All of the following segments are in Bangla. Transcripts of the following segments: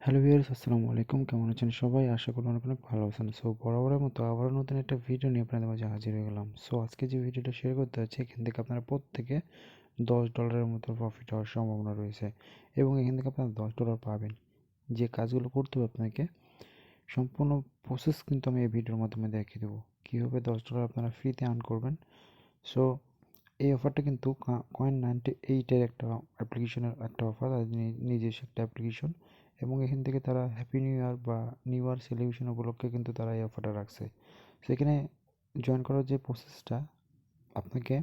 হ্যালো ভিউয়ার্স, আসসালামু আলাইকুম। কেমন আছেন সবাই? আশা করি অনেক অনেক ভালো আছেন। সো বরাবরের মতো আবারও নতুন একটা ভিডিও নিয়ে আপনাদের মাঝে হাজির হয়ে গেলাম। সো আজকে যে ভিডিওটা শেয়ার করতে যাচ্ছি, এখান থেকে আপনারা প্রত্যেকে $10 মতো প্রফিট হওয়ার সম্ভাবনা রয়েছে এবং এখান থেকে আপনারা $10 পাবেন। যে কাজগুলো করতে হবে আপনাকে, সম্পূর্ণ প্রসেস কিন্তু আমি এই ভিডিওর মাধ্যমে দেখিয়ে দেবো। কীভাবে $10 আপনারা ফ্রিতে আর্ন করবেন। সো এই অফারটা কিন্তু Coin98 এর একটা অ্যাপ্লিকেশনের একটা অফার, আর নিজস্ব একটা অ্যাপ্লিকেশন, এবং এখান থেকে তারা হ্যাপি নিউ ইয়ার বা নিউ ইয়ার সেলিব্রেশন উপলক্ষে কিন্তু তারা এই অফারটা রাখছে। সেখানে জয়েন করার যে প্রসেসটা, আপনাকে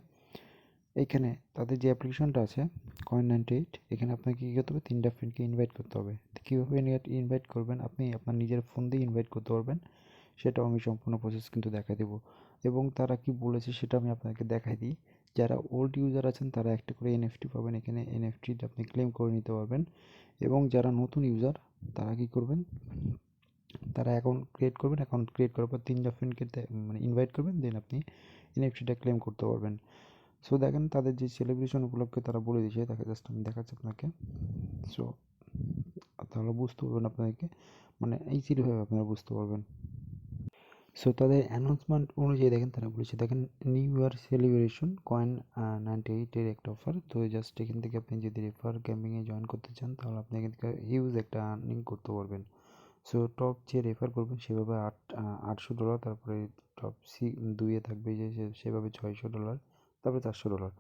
এইখানে তাদের যে অ্যাপ্লিকেশনটা আছে Coin98, এখানে আপনাকে কী করতে হবে, 3টা ফ্রেন্ডকে ইনভাইট করতে হবে। কীভাবে ইনভাইট করবেন, আপনি আপনার নিজের ফোন দিয়ে ইনভাইট করতে পারবেন, সেটাও আমি সম্পূর্ণ প্রসেস কিন্তু দেখাই দেবো। এবং তারা কি বলেছে সেটা আমি আপনাকে দেখাই দিই। যারা ওল্ড ইউজার আছেন তারা একটা করে এনএফটি পাবেন, এখানে এনএফটিটা আপনি ক্লেম করে নিতে পারবেন। এবং যারা নতুন ইউজার তারা কি করবেন, তারা অ্যাকাউন্ট ক্রিয়েট করবেন, অ্যাকাউন্ট ক্রিয়েট করার পর 3টা ফ্রেন্ডকে মানে ইনভাইট করবেন, দেন আপনি এনএফটিটা ক্লেম করতে পারবেন। সো দেখেন তাদের যে সেলিব্রেশন উপলক্ষে তারা বলে দিয়েছে, তাকে জাস্ট আমি দেখাচ্ছি আপনাকে। সো তাহলে বুঝতে পারবেন আপনাদেরকে, মানে ইজিলিভাবে আপনারা বুঝতে পারবেন। সো তাদের অ্যানাউন্সমেন্ট অনুযায়ী দেখেন তারা বলেছে, দেখেন নিউ ইয়ার সেলিব্রেশন Coin98 এর একটা অফার। তো জাস্ট এখান থেকে আপনি যদি রেফার ক্যাম্পিংয়ে জয়েন করতে চান তাহলে আপনি এখান থেকে হিউজ একটা আর্নিং করতে পারবেন। সো টপ যে রেফার করবেন সেভাবে $800, তারপরে টপ 2-এ থাকবে যে সেভাবে $600, তারপরে $400।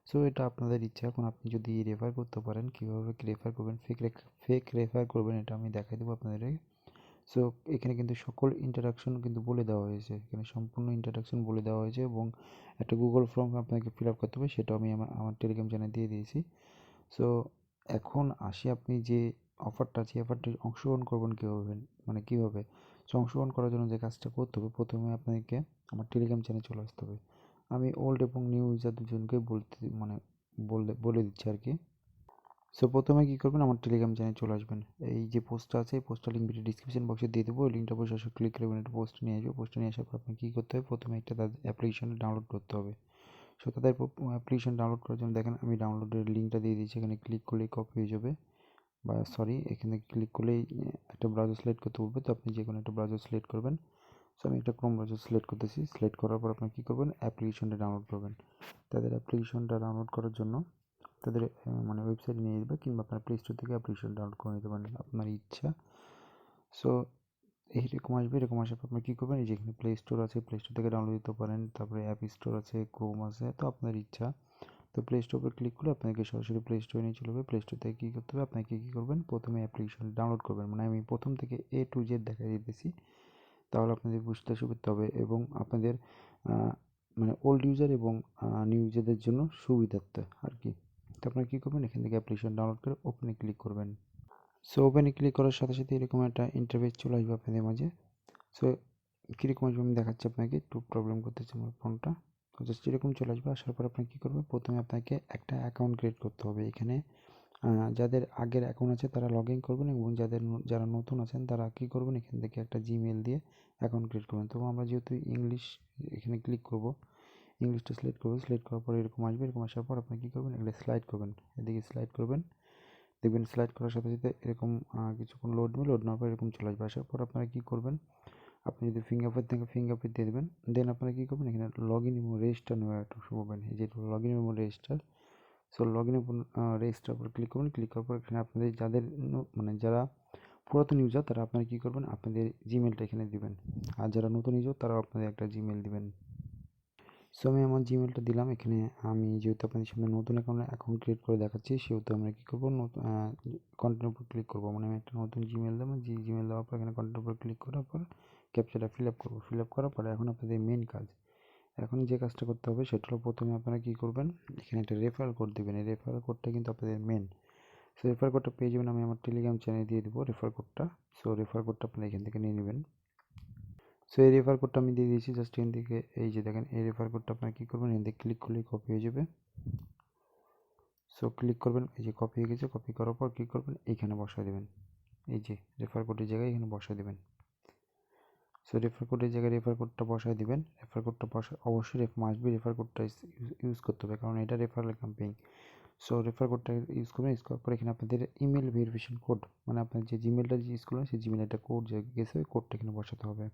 সো এটা আপনাদের ইচ্ছা। এখন আপনি যদি রেফার করতে পারেন, কীভাবে রেফার করবেন, ফেক রেফার করবেন, এটা আমি দেখাই দেবো আপনাদের। সো এখানে কিন্তু সকল ইন্ট্রোডাকশন কিন্তু বলে দেওয়া হয়েছে, এখানে সম্পূর্ণ ইন্ট্রোডাকশন বলে দেওয়া হয়েছে, এবং একটা গুগল ফর্ম আপনাকে ফিল আপ করতে হবে, সেটাও আমি আমার টেলিগ্রাম চ্যানেল দিয়ে দিয়েছি। সো এখন আসি, আপনি যে অফারটা আছে অফারটি অংশগ্রহণ করবেন কীভাবে, মানে কীভাবে। সো অংশগ্রহণ করার জন্য যে কাজটা করতে হবে, প্রথমে আপনাকে আমার টেলিগ্রাম চ্যানেলে চলে আসতে হবে। আমি ওল্ড এবং নিউ ইউজার দুজনকে বলে দিচ্ছি আর কি। সো প্রথমে কী করবেন, আমার টেলিগ্রাম চ্যানেলে চলে আসবেন। এই যে পোস্টটা আছে এই পোস্টটা লিঙ্ক ভিডিও ডিসক্রিপশন বক্সে দিয়ে দেবো, ওই লিঙ্কটা বসে ক্লিক করবেন, একটা পোস্ট নিয়ে আসবে। পোস্টে নিয়ে আসার পর আপনাকে কী করতে হবে, প্রথমে একটা তাদের অ্যাপ্লিকেশনটা ডাউনলোড করতে হবে। সো তাদের অ্যাপ্লিকেশন ডাউনলোড করার জন্য দেখেন আমি ডাউনলোডের লিঙ্কটা দিয়ে দিয়েছি, এখানে ক্লিক করলেই কপি হয়ে যাবে, বা সরি, এখানে ক্লিক করলেই একটা ব্রাউজার সিলেক্ট করতে বলবে। তো আপনি যে কোনো একটা ব্রাউজার সিলেক্ট করবেন। সো আমি একটা ক্রোম ব্রাউজার সিলেক্ট করতেছি। সিলেক্ট করার পর আপনি কী করবেন, অ্যাপ্লিকেশনটা ডাউনলোড করবেন। তাদের অ্যাপ্লিকেশনটা ডাউনলোড করার জন্য তাদের মানে ওয়েবসাইটে নিয়ে যাবে, কিংবা আপনার প্লে স্টোর থেকে অ্যাপ্লিকেশন ডাউনলোড করে নিতে পারেন, আপনার ইচ্ছা। সো এইরকম আসবে, এরকম আসার পর আপনি কী করবেন, এই যে এখানে প্লে স্টোর আছে, প্লে স্টোর থেকে ডাউনলোড দিতে পারেন, তারপরে অ্যাপ স্টোর আছে, ক্রোম আছে, তো আপনার ইচ্ছা। তো প্লে স্টোর উপর ক্লিক করলে আপনাকে সরাসরি প্লে স্টোরে নিয়ে চলে যাবে। প্লে স্টোর থেকে কী করতে হবে, আপনাকে কী করবেন, প্রথমে অ্যাপ্লিকেশন ডাউনলোড করবেন, মানে আমি প্রথম থেকে A to Z দেখা দিতেছি, তাহলে আপনাদের বুঝতে সুবিধা হবে এবং আপনাদের মানে ওল্ড ইউজার এবং নিউ ইউজারদের জন্য সুবিধার্থে আর কি। তো আপনারা কী করবেন, এখান থেকে অ্যাপ্লিকেশন ডাউনলোড করে ওপেনে ক্লিক করবেন। সো ওপেনে ক্লিক করার সাথে সাথে এরকম একটা ইন্টারফেস চলে আসবে আপনাদের মাঝে। সো কীরকম আসবে আমি দেখাচ্ছি আপনাকে, একটু প্রবলেম করতেছে আমার ফোনটা। তো জাস্ট এরকম চলে আসবে। আসার পর আপনি কী করবেন, প্রথমে আপনাকে একটা অ্যাকাউন্ট ক্রিয়েট করতে হবে। এখানে যাদের আগের অ্যাকাউন্ট আছে তারা লগ ইন করবেন, এবং যারা নতুন আছেন তারা কী করবেন, এখান থেকে একটা জিমেল দিয়ে অ্যাকাউন্ট ক্রিয়েট করবেন। তো আমরা যেহেতু ইংলিশ, এখানে ক্লিক করব, ইংলিশটা সিলেক্ট করবো। সিলেক্ট করার পর এরকম আসবে, এরকম আসার পর আপনি কী করবেন, এগুলো স্লাইড করবেন, এদিকে স্লাইড করবেন। দেখবেন স্লাইড করার সাথে সাথে এরকম কিছুক্ষণ লোড নেবে, লোড নেওয়ার পর এরকম চলে আসবে। আসার পর আপনারা কী করবেন, আপনি যদি ফিঙ্গারপ্রিন্ট থাকে ফিঙ্গারপ্রিন্ট দিয়ে দেবেন। দেন আপনারা কী করবেন, এখানে লগ ইন এবং রেজিস্টার নেওয়ার একটা অপশন পাবেন, এই যে লগ ইন এবং রেজিস্টার। সো লগ ইন এবং রেজিস্টার উপর ক্লিক করবেন। ক্লিক করার পর এখানে আপনাদের যাদের মানে যারা পুরাতন ইউজার তারা আপনারা কী করবেন, আপনাদের জিমেলটা এখানে দিবেন, আর যারা নতুন ইউজার তারাও আপনাদের একটা জিমেল দিবেন। সো আমি আমার জিমেলটা দিলাম এখানে। আমি যেহেতু আপনাদের সামনে নতুন অ্যাকাউন্ট ক্রিয়েট করে দেখাচ্ছি, সেহেতু আমরা কী করবো, নতুন কন্টেন্টের উপর ক্লিক করবো, মানে আমি একটা নতুন জিমেল দেবো। জিমেল দেওয়ার পর এখানে কন্টেন্টের উপর ক্লিক করার পর ক্যাপচাটা ফিল আপ করবো। ফিল আপ করার পরে এখন আপনাদের মেন কাজ, এখন যে কাজটা করতে হবে সেটা হলো, প্রথমে আপনারা কী করবেন, এখানে একটা রেফারেল কোড দেবেন। এই রেফারেল কোডটা কিন্তু আপনাদের মেন। সো রেফার কোডটা পেয়ে যাবেন, আমি আমার টেলিগ্রাম চ্যানেলে দিয়ে দেবো রেফার কোডটা। সো রেফার কোডটা আপনারা এখান থেকে নিয়ে নেবেন। সো এই রেফার কোডটা আমি দিয়ে দিয়েছি, জাস্ট এখান থেকে এই যে দেখেন এই রেফার কোডটা আপনারা কী করবেন, এখান থেকে ক্লিক করলেই কপি হয়ে যাবে। সো ক্লিক করবেন, এই যে কপি হয়ে গেছে। কপি করার পর কী করবেন, এইখানে বসায় দেবেন, এই যে রেফার কোডের জায়গায় এখানে বসায় দেবেন। সো রেফার কোডের জায়গায় রেফার কোডটা বসায় দিবেন। রেফার কোডটা অবশ্যই মাস্ট বি রেফার কোডটা ইউজ করতে হবে, কারণ এটা রেফারেল ক্যাম্পেইন। সো রেফার কোডটা ইউজ করবেন, ইউজ করার পর এখানে আপনাদের ইমেল ভেরিফিকেশন কোড, মানে আপনার যে জিমেলটা ইউজ করবেন সেই জিমেল একটা কোড যে গেছে ওই কোডটা এখানে বসাতে হবে।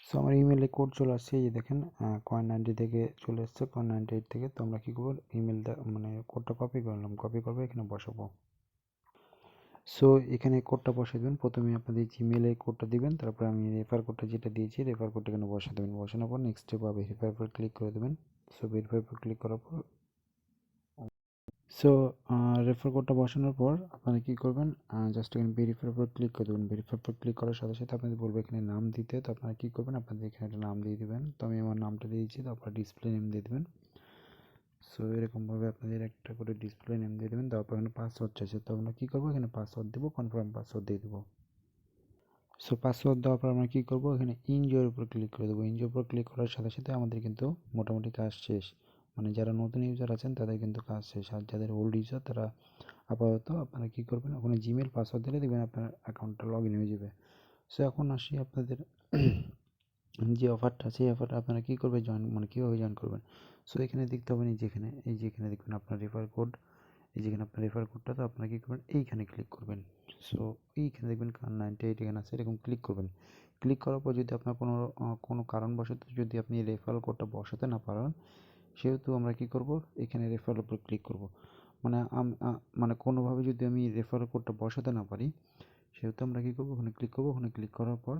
সো আমার ইমেলে কোড চলে আসছে, এই যে দেখেন Coin98 থেকে চলে আসছে, Coin98 থেকে। তো আমরা কী করবো, ইমেলটা মানে কোডটা কপি করলাম, কপি করবো এখানে বসাবো। সো এখানে কোডটা বসিয়ে দেবেন, প্রথমে আপনাদের জিমেলে কোডটা দিবেন, তারপর আমি রেফার কোডটা যেটা দিয়েছি রেফার কোডটা এখানে বসা দেবেন। বসানোর পর নেক্সট স্টেপ বা ভেরিফাই পর ক্লিক করে দেবেন। সো ভেরিফাই পর ক্লিক করার পর সো রেফার কোডটা বসানোর পর আপনারা কী করবেন, জাস্ট এখানে ভেরিফাই পর ক্লিক করে দেবেন। ভেরিফাই পর ক্লিক করার সাথে সাথে আপনাদের বলবে এখানে নাম দিতে। তো আপনারা কী করবেন, আপনাদের এখানে একটা নাম দিয়ে দেবেন। তো আমি আমার নামটা দিয়ে দিচ্ছি, তারপর ডিসপ্লে নেম দিয়ে দেবেন। সো এরকমভাবে আপনাদের একটা করে ডিসপ্লে নেম দিয়ে দেবেন। তারপর এখানে পাসওয়ার্ড চাইছে, তো আমরা কী করবো, এখানে পাসওয়ার্ড দেবো, কনফার্ম পাসওয়ার্ড দিয়ে দেবো। সো পাসওয়ার্ড দেওয়ার পর আমরা কী করবো, এখানে এনজয়ের উপর ক্লিক করে দেবো। এনজয়ের উপর ক্লিক করার সাথে সাথে আমাদের কিন্তু মোটামুটি কাজ শেষ। মানে যারা নতুন ইউজার আছেন তাদের কিন্তু কাজ শেষ, আর যাদের ওল্ড ইউজার তারা আপাতত আপনারা কী করবেন, ওখানে জিমেল পাসওয়ার্ড দিলে দেখবেন আপনার অ্যাকাউন্টটা লগ ইন হয়ে যাবে। সো এখন আসি আপনাদের যে অফারটা আছে এই অফারটা আপনারা কী করবে জয়েন, মানে কীভাবে জয়েন করবেন। সো এখানে দেখতে হবে যেখানে এই যে এখানে দেখবেন আপনার রেফার কোড, এই যেখানে আপনার রেফার কোডটা, তো আপনারা কী করবেন এইখানে ক্লিক করবেন। সো এইখানে দেখবেন Coin98 এখানে আছে, এরকম ক্লিক করবেন। ক্লিক করার পর যদি আপনার কোনো কারণবশত যদি আপনি রেফারেল কোডটা বসাতে না পারেন, সেহেতু আমরা কী করব, এখানে রেফারেল উপর ক্লিক করব। মানে মানে কোনোভাবে যদি আমি রেফারেল কোডটা বসাতে না পারি, সেহেতু আমরা কী করবো, ওখানে ক্লিক করবো। ওখানে ক্লিক করার পর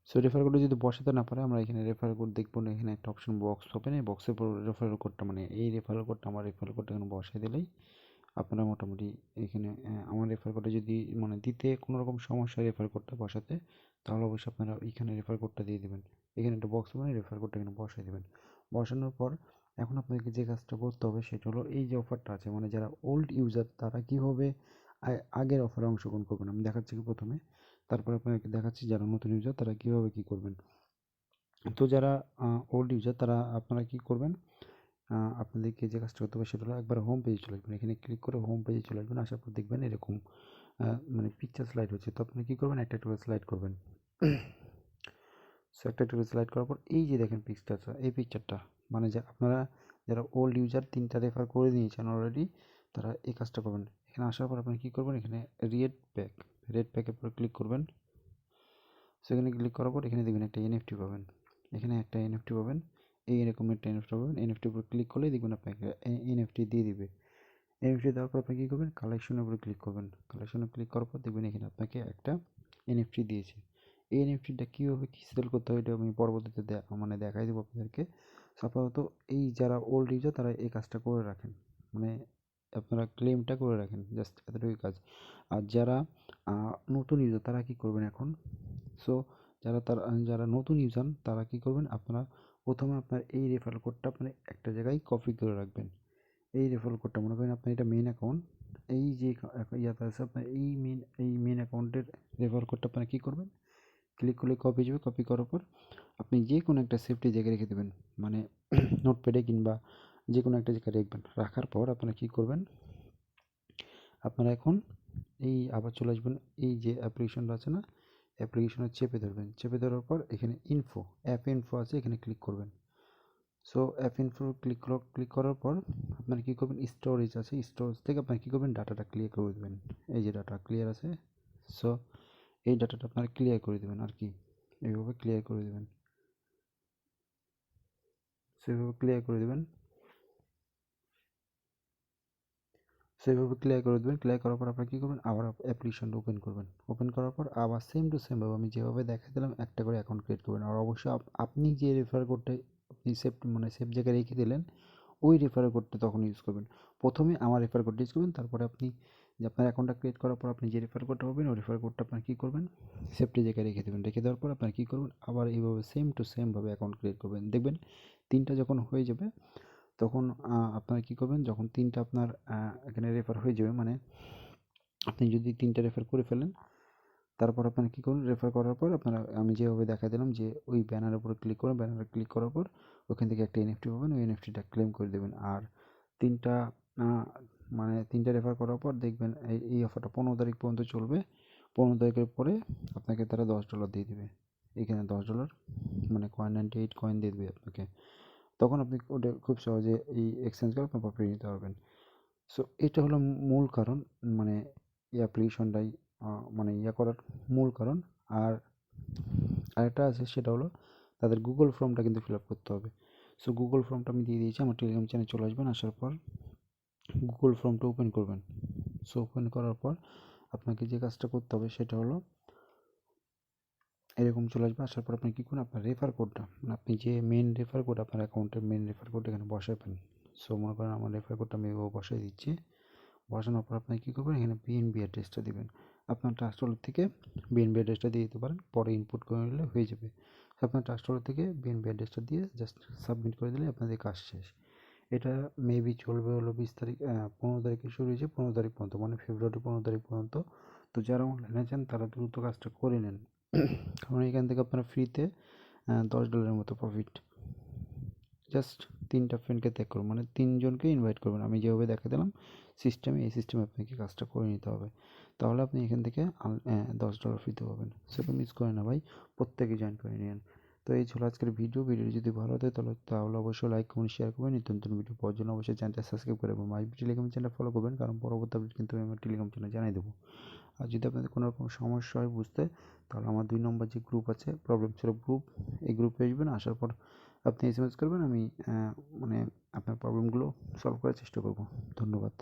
সো রেফার কোডে যদি বসাতে না পারে, আমরা এখানে রেফার কোড দেখবো না, এখানে একটা অপশন বক্স হবে না, এই বক্সের পর রেফারেল কোডটা, মানে এই রেফারেল কোডটা, আমার রেফারেল কোডটা এখানে বসাই দিলেই আপনারা মোটামুটি এখানে আমার রেফার কোডটা যদি মানে দিতে কোনো রকম সমস্যা হয় রেফার কোডটা বসাতে, তাহলে অবশ্যই আপনারা এখানে রেফার কোডটা দিয়ে দেবেন। এখানে একটা বক্স হবে, রেফার কোডটা এখানে বসাই দেবেন। বসানোর পর এখন আপনাদেরকে যে কাজটা করতে হবে সেটা হলো, এই যে অফারটা আছে, মানে যারা ওল্ড ইউজার তারা কীভাবে আগের অফারে অংশগ্রহণ করবেন আমি দেখাচ্ছি কি প্রথমে, তারপর আপনাদেরকে দেখাচ্ছি যারা নতুন ইউজার তারা কীভাবে কী করবেন। তো যারা ওল্ড ইউজার তারা আপনারা কী করবেন, আপনাদেরকে যে কাজটা করতে হবে সেটা হলো একবার হোম পেজে চলে আসবেন। এখানে ক্লিক করে হোম পেজে চলে আসবেন, আসার পর দেখবেন এরকম মানে পিকচার স্লাইড হচ্ছে। তো আপনি কী করবেন, একটা করে স্লাইড করবেন। সো একটা করে স্লাইড করার পর এই যে দেখেন পিকচারটা, এই পিকচারটা মানে যে আপনারা যারা ওল্ড ইউজার 3টা রেফার করে নিয়েছেন অলরেডি, তারা এই কাজটা করবেন। এখানে আসার পর আপনি কী করবেন, এখানে রেড প্যাকের উপর ক্লিক করবেন। সেখানে ক্লিক করার পর এখানে দেখবেন একটা এনএফটি পাবেন, এখানে একটা এনএফটি পাবেন, এই এরকম একটা এনএফটি পাবেন। এনএফটির উপর ক্লিক করলেই দেখবেন আপনাকে এনএফটি দিয়ে দিবে। এনএফটি দেওয়ার পর আপনি কী করবেন, কালেকশনের উপরে ক্লিক করবেন। কালেকশনে ক্লিক করার পর দেখবেন এখানে আপনাকে একটা এনএফটি দিয়েছে। এই এনএফটিটা কীভাবে কী সেল করতে হয় এটা আমি পরবর্তীতে মানে দেখাই দেবো আপনাদেরকে। আপাতত এই যারা ওল্ড ইউজার তারা এই কাজটা করে রাখেন, মানে আপনারা ক্লেমটা করে রাখেন, জাস্ট এতটুকুই কাজ। আর যারা নতুন ইউজার তারা কী করবেন এখন, সো যারা নতুন ইউজার তারা কী করবেন, আপনারা প্রথমে আপনার এই রেফারেল কোডটা আপনি একটা জায়গায় কপি করে রাখবেন। এই রেফারেল কোডটা মনে করেন আপনার এটা মেইন অ্যাকাউন্ট, এই যে ইয়াতে আছে আপনার এই মেইন অ্যাকাউন্টের রেফারেল কোডটা আপনারা কী করবেন, ক্লিক করলে কপি যাবে। কপি করার পর আপনি যে কোনো একটা সেফটি জায়গায় রেখে দেবেন, মানে নোটপ্যাডে কিংবা যে কোনো একটা জায়গায় রাখবেন। রাখার পর আপনারা কী করবেন, আপনারা এখন এই আবার চলে আসবেন, এই যে অ্যাপ্লিকেশনটা আছে না, অ্যাপ্লিকেশনে চেপে ধরবেন। চেপে ধরার পর এখানে অ্যাপ ইনফো আছে, এখানে ক্লিক করবেন। সো অ্যাপ ইনফো ক্লিক করার পর আপনারা কী করবেন, স্টোরেজ আছে, স্টোরেজ থেকে আপনারা কী করবেন, ডাটাটা ক্লিয়ার করে দেবেন। এই যে ডাটা ক্লিয়ার আছে, সো এই ডাটাটা আপনারা ক্লিয়ার করে দেবেন আর কি, এইভাবে ক্লিয়ার করে দেবেন। সেভাবে ক্লিয়ার করে দেবেন, সেভাবে ক্লিয়ার করে দেবেন। ক্লিয়ার করার পর আপনারা কী করবেন, আবার অ্যাপ্লিকেশনটা ওপেন করবেন। ওপেন করার পর আবার সেম টু সেমভাবে আমি যেভাবে দেখাই দিলাম একটা করে অ্যাকাউন্ট ক্রিয়েট করবেন। আর অবশ্যই আপনি যে রেফার কোডটা আপনি সেভ জায়গায় রেখে দিলেন, ওই রেফার কোডটা তখন ইউজ করবেন। প্রথমে আমার রেফার কোডটা ইউজ করবেন, তারপরে আপনি যে আপনার অ্যাকাউন্টটা ক্রিয়েট করার পর আপনি যে রেফার কোডটা পাবেন ওই রেফার কোডটা আপনার কী করবেন, সেফটি জায়গায় রেখে দেবেন। রেখে দেওয়ার পর আপনার কী করবেন, আবার এইভাবে সেম টু সেমভাবে অ্যাকাউন্ট ক্রিয়েট করবেন। দেখবেন 3টা যখন হয়ে যাবে তখন আপনারা কী করবেন, যখন 3টা আপনার এখানে রেফার হয়ে যাবে, মানে আপনি যদি 3টা রেফার করে ফেলেন, তারপর আপনারা কী করুন, রেফার করার পর আপনারা আমি যেভাবে দেখা দিলাম যে ওই ব্যানারের উপরে ক্লিক করুন। ব্যানারে ক্লিক করার পর ওখান থেকে একটা এনএফটি পাবেন, ওই এনএফটিটা ক্লেম করে দেবেন। আর 3টা মানে 3টা রেফার করার পর দেখবেন এই অফারটা 15 তারিখ পর্যন্ত চলবে। 15 তারিখের পরে আপনাকে তারা $10 দিয়ে দেবে। এখানে $10 মানে Coin98 কয়েন দিয়ে দেবে আপনাকে। তখন আপনি ওটা খুব সহজে এই এক্সচেঞ্জ করে আপনার প্রফিট নিতে পারবেন। সো এটা হলো মূল কারণ, মানে এই অ্যাপ্লিকেশনটাই মানে করার মূল কারণ। আর আরেকটা আছে, সেটা হলো তাদের গুগল ফর্মটা কিন্তু ফিল আপ করতে হবে। সো গুগল ফর্মটা আমি দিয়ে দিয়েছি, আমার টেলিগ্রাম চ্যানেলে চলে আসবেন। আসার পর গুগল ফর্মটা ওপেন করবেন। সো ওপেন করার পর আপনাকে যে কাজটা করতে হবে সেটা হলো এরকম চলে আসবে। আসার পর আপনি কী করুন, আপনার রেফার কোডটা, মানে আপনি যে মেন রেফার কোড, আপনার অ্যাকাউন্টের মেন রেফার কোড এখানে বসাবেন। সো মনে করেন আমার রেফার কোডটা আমি বসাই দিচ্ছি। বসানোর পর আপনি কী করবেন, এখানে বিএনবি অ্যাড্রেসটা দেবেন। আপনার ট্রাস্ট ওয়ালেট থেকে বিএনবি অ্যাড্রেসটা দিয়ে দিতে পারেন, পরে ইনপুট করে নিলে হয়ে যাবে। আপনার ট্রাস্ট ওয়ালেট থেকে বিএনবি অ্যাড্রেসটা দিয়ে জাস্ট সাবমিট করে দিলে আপনাদের কাজ শেষ। এটা মেবি চলবে হলো 20 তারিখ, 15 তারিখে শুরু হয়েছে, 15 তারিখ পর্যন্ত, মানে ফেব্রুয়ারি 15 তারিখ পর্যন্ত। তো যারা অনলাইনে আছেন তারা দ্রুত কাজটা করে নেন, কারণ এখান থেকে আপনারা ফ্রিতে $10 মতো প্রফিট। জাস্ট 3টা ফ্রেন্ডকে ত্যাগ করুন, মানে 3জনকে ইনভাইট করবেন। আমি যেভাবে দেখা দিলাম সিস্টেমে, এই সিস্টেমে আপনাকে কাজটা করে নিতে হবে। তাহলে আপনি এখান থেকে $10 ফ্রিতে পাবেন। সেটা মিস করে না ভাই, প্রত্যেকে জয়েন করে নিন। তো এই ছিল আজকের ভিডিওটি যদি ভালো হয় তাহলে অবশ্যই লাইক কমেন্ট শেয়ার করবেন। নিত্য নতুন ভিডিও পাওয়ার জন্য অবশ্যই চ্যানেলটা সাবস্ক্রাইব করে এবং মাই টেলিগ্রাম চ্যানেল ফলো করবেন, কারণ পরবর্তী আপডেট কিন্তু আমি আমার টেলিগ্রাম চ্যানেলে জানিয়ে দেবো। আর যদি আপনাদের কোনো রকম সমস্যা হয় বুঝতে, তাহলে আমার 2 নম্বর যে গ্রুপ আছে, প্রবলেম সলভ গ্রুপ, এই গ্রুপে আসবেন। আসার পর আপনি এসএমএস করবেন, আমি মানে আপনার প্রবলেমগুলো সলভ করার চেষ্টা করব। ধন্যবাদ।